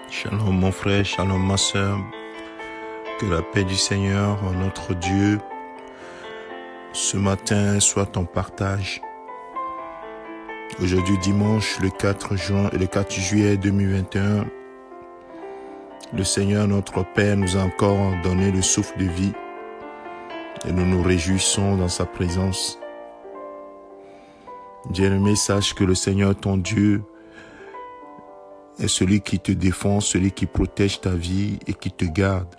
Shalom mon frère, shalom ma sœur, que la paix du Seigneur, notre Dieu, ce matin soit ton partage. Aujourd'hui dimanche, le 4 juillet 2021, le Seigneur notre Père nous a encore donné le souffle de vie et nous nous réjouissons dans sa présence. Bien-aimé, sache que le Seigneur ton Dieu est celui qui te défend, celui qui protège ta vie et qui te garde.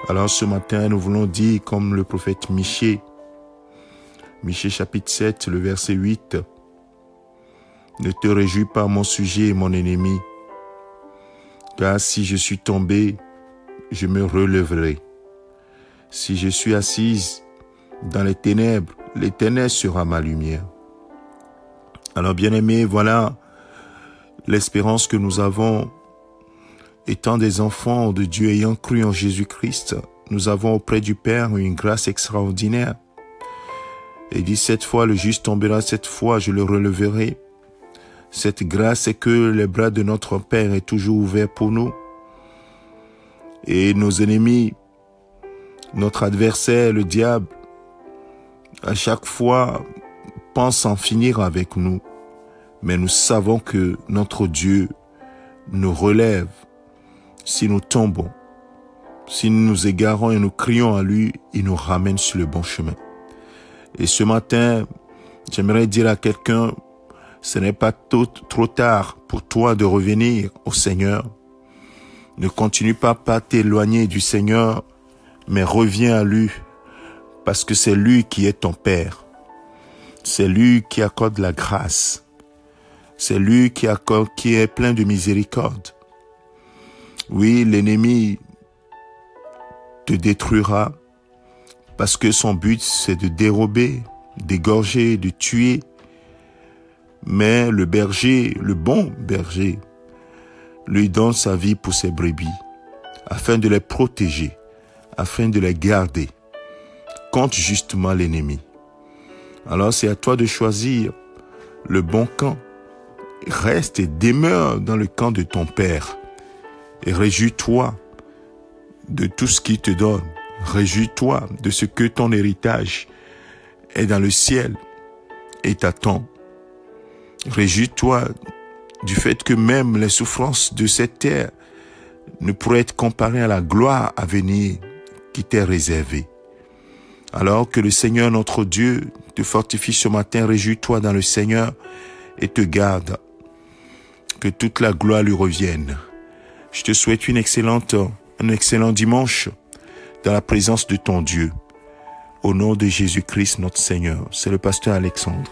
Alors ce matin, nous voulons dire comme le prophète Michée, Michée chapitre 7, le verset 8, « Ne te réjouis pas à mon sujet, mon ennemi, car si je suis tombé, je me relèverai. Si je suis assise dans les ténèbres, l'Éternel sera ma lumière. » Alors bien-aimés, voilà l'espérance que nous avons, étant des enfants de Dieu, ayant cru en Jésus-Christ, nous avons auprès du Père une grâce extraordinaire. Et dit, 7 fois le juste tombera, 7 fois je le releverai. Cette grâce, c'est que les bras de notre Père est toujours ouvert pour nous. Et nos ennemis, notre adversaire, le diable, à chaque fois, pense en finir avec nous. Mais nous savons que notre Dieu nous relève si nous tombons. Si nous nous égarons et nous crions à lui, il nous ramène sur le bon chemin. Et ce matin, j'aimerais dire à quelqu'un, ce n'est pas trop tard pour toi de revenir au Seigneur. Ne continue pas à t'éloigner du Seigneur, mais reviens à lui, parce que c'est lui qui est ton Père. C'est lui qui accorde la grâce. C'est lui qui est plein de miséricorde. Oui, l'ennemi te détruira parce que son but, c'est de dérober, d'égorger, de tuer. Mais le berger, le bon berger, lui donne sa vie pour ses brebis, afin de les protéger, afin de les garder contre justement l'ennemi. Alors c'est à toi de choisir le bon camp. Reste et demeure dans le camp de ton Père et réjouis-toi de tout ce qu'il te donne. Réjouis-toi de ce que ton héritage est dans le ciel et t'attend. Réjouis-toi du fait que même les souffrances de cette terre ne pourraient être comparées à la gloire à venir qui t'est réservée. Alors que le Seigneur notre Dieu te fortifie ce matin, réjouis-toi dans le Seigneur et te garde. Que toute la gloire lui revienne. Je te souhaite un excellent dimanche dans la présence de ton Dieu. Au nom de Jésus-Christ notre Seigneur. C'est le pasteur Alexandre.